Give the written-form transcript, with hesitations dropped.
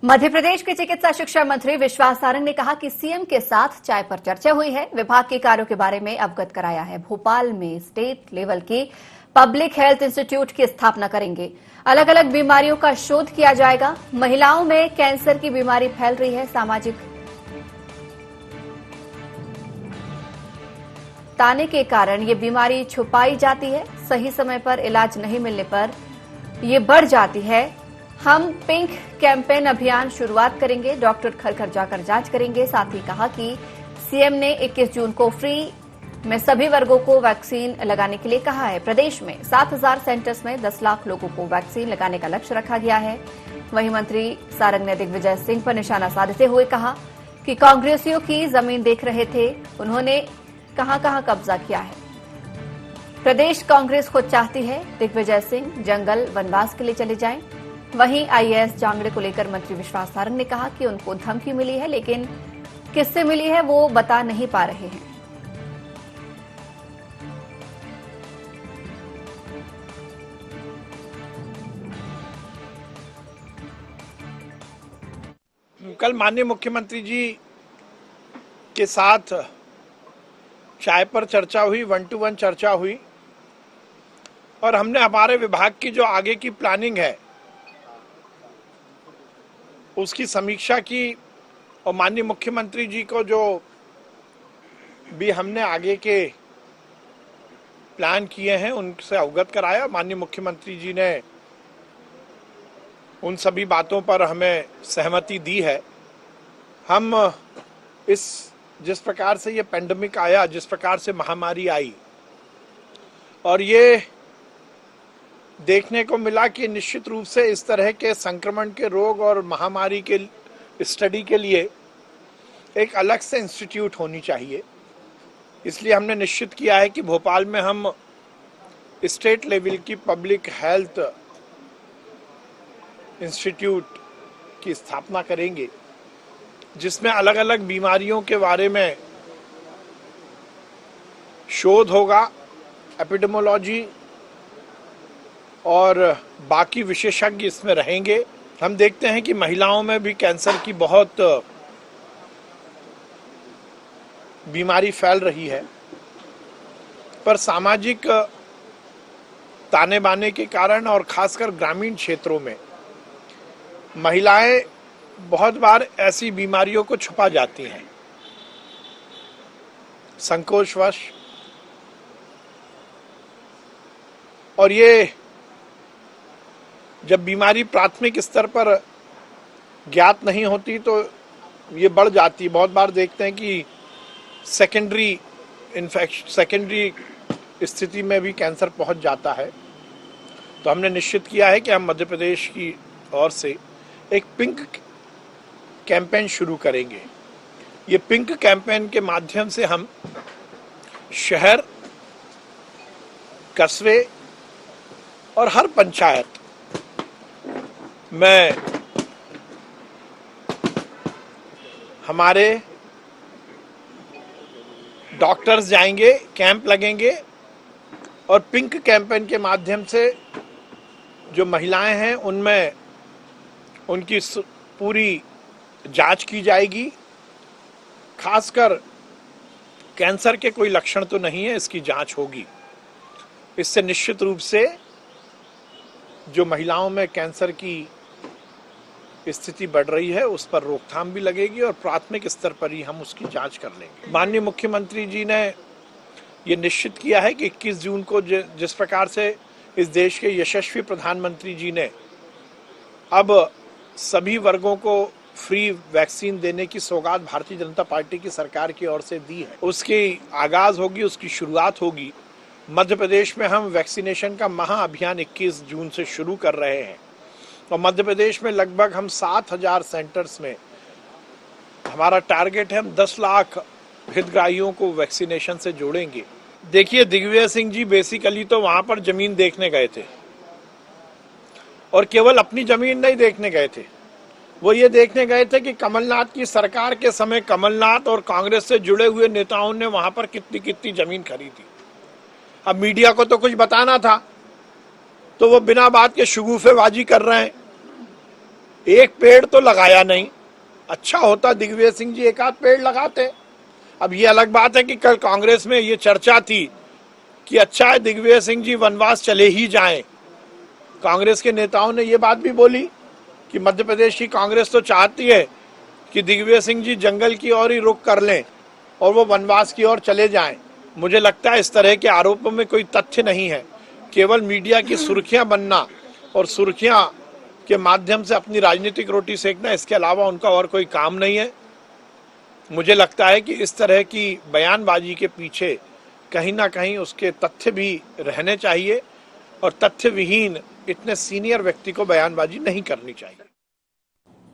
मध्य प्रदेश के चिकित्सा शिक्षा मंत्री विश्वास सारंग ने कहा कि सीएम के साथ चाय पर चर्चा हुई है, विभाग के कार्यों के बारे में अवगत कराया है। भोपाल में स्टेट लेवल की पब्लिक हेल्थ इंस्टीट्यूट की स्थापना करेंगे। अलग अलग बीमारियों का शोध किया जाएगा। महिलाओं में कैंसर की बीमारी फैल रही है। सामाजिक ताने के कारण ये बीमारी छुपाई जाती है। सही समय पर इलाज नहीं मिलने पर ये बढ़ जाती है। हम पिंक कैंपेन अभियान शुरुआत करेंगे। डॉक्टर घर घर जाकर जांच करेंगे। साथ ही कहा कि सीएम ने 21 जून को फ्री में सभी वर्गों को वैक्सीन लगाने के लिए कहा है। प्रदेश में 7,000 सेंटर्स में 10 लाख लोगों को वैक्सीन लगाने का लक्ष्य रखा गया है। वहीं मंत्री सारंग ने दिग्विजय सिंह पर निशाना साधते हुए कहा कि कांग्रेसियों की जमीन देख रहे थे, उन्होंने कहां कब्जा किया है। प्रदेश कांग्रेस खुद चाहती है दिग्विजय सिंह जंगल वनवास के लिए चले जाएं। वहीं आईएएस जांगड़े को लेकर मंत्री विश्वास सारंग ने कहा कि उनको धमकी मिली है, लेकिन किससे मिली है वो बता नहीं पा रहे हैं। कल माननीय मुख्यमंत्री जी के साथ चाय पर चर्चा हुई, 1-to-1 चर्चा हुई और हमने हमारे विभाग की जो आगे की प्लानिंग है उसकी समीक्षा की और माननीय मुख्यमंत्री जी को जो भी हमने आगे के प्लान किए हैं उनसे अवगत कराया। माननीय मुख्यमंत्री जी ने उन सभी बातों पर हमें सहमति दी है। हम जिस प्रकार से ये पेंडेमिक आया, जिस प्रकार से महामारी आई और ये देखने को मिला कि निश्चित रूप से इस तरह के संक्रमण के रोग और महामारी के स्टडी के लिए एक अलग से इंस्टीट्यूट होनी चाहिए। इसलिए हमने निश्चित किया है कि भोपाल में हम स्टेट लेवल की पब्लिक हेल्थ इंस्टीट्यूट की स्थापना करेंगे, जिसमें अलग अलग बीमारियों के बारे में शोध होगा, एपिडेमोलॉजी और बाकी विशेषज्ञ इसमें रहेंगे। हम देखते हैं कि महिलाओं में भी कैंसर की बहुत बीमारी फैल रही है, पर सामाजिक ताने बाने के कारण और खासकर ग्रामीण क्षेत्रों में महिलाएं बहुत बार ऐसी बीमारियों को छुपा जाती हैं संकोचवश, और ये जब बीमारी प्राथमिक स्तर पर ज्ञात नहीं होती तो ये बढ़ जाती। बहुत बार देखते हैं कि सेकेंडरी स्थिति में भी कैंसर पहुंच जाता है। तो हमने निश्चित किया है कि हम मध्य प्रदेश की ओर से एक पिंक कैंपेन शुरू करेंगे। ये पिंक कैंपेन के माध्यम से हम शहर, कस्बे और हर पंचायत में हमारे डॉक्टर्स जाएंगे, कैंप लगेंगे और पिंक कैंपेन के माध्यम से जो महिलाएं हैं उनमें उनकी पूरी जांच की जाएगी। खासकर कैंसर के कोई लक्षण तो नहीं है, इसकी जांच होगी। इससे निश्चित रूप से जो महिलाओं में कैंसर की स्थिति बढ़ रही है उस पर रोकथाम भी लगेगी और प्राथमिक स्तर पर ही हम उसकी जांच कर लेंगे। माननीय मुख्यमंत्री जी ने ये निश्चित किया है कि 21 जून को जिस प्रकार से इस देश के यशस्वी प्रधानमंत्री जी ने अब सभी वर्गों को फ्री वैक्सीन देने की सौगात भारतीय जनता पार्टी की सरकार की ओर से दी है, उसकी आगाज होगी, उसकी शुरुआत होगी। मध्य प्रदेश में हम वैक्सीनेशन का महाअभियान 21 जून से शुरू कर रहे हैं और मध्य प्रदेश में लगभग हम 7,000 सेंटर्स में हमारा टारगेट है, हम 10 लाख हितग्राहियों को वैक्सीनेशन से जोड़ेंगे। देखिए, दिग्विजय सिंह जी बेसिकली तो वहां पर जमीन देखने गए थे और केवल अपनी जमीन नहीं देखने गए थे, वो ये देखने गए थे कि कमलनाथ की सरकार के समय कमलनाथ और कांग्रेस से जुड़े हुए नेताओं ने वहां पर कितनी कितनी जमीन खरीदी। अब मीडिया को तो कुछ बताना था तो वो बिना बात के शगुफेबाजी कर रहे हैं। एक पेड़ तो लगाया नहीं। अच्छा होता दिग्विजय सिंह जी एक आध पेड़ लगाते। अब ये अलग बात है कि कल कांग्रेस में ये चर्चा थी कि अच्छा है दिग्विजय सिंह जी वनवास चले ही जाएं। कांग्रेस के नेताओं ने ये बात भी बोली कि मध्य प्रदेश की कांग्रेस तो चाहती है कि दिग्विजय सिंह जी जंगल की ओर ही रुख कर लें और वो वनवास की ओर चले जाएं। मुझे लगता है इस तरह के आरोपों में कोई तथ्य नहीं है, केवल मीडिया की सुर्खियां बनना और सुर्खियां के माध्यम से अपनी राजनीतिक रोटी सेकना, इसके अलावा उनका और कोई काम नहीं है। मुझे लगता है कि इस तरह की बयानबाजी के पीछे कहीं ना कहीं उसके तथ्य भी रहने चाहिए और तथ्य विहीन इतने सीनियर व्यक्ति को बयानबाजी नहीं करनी चाहिए।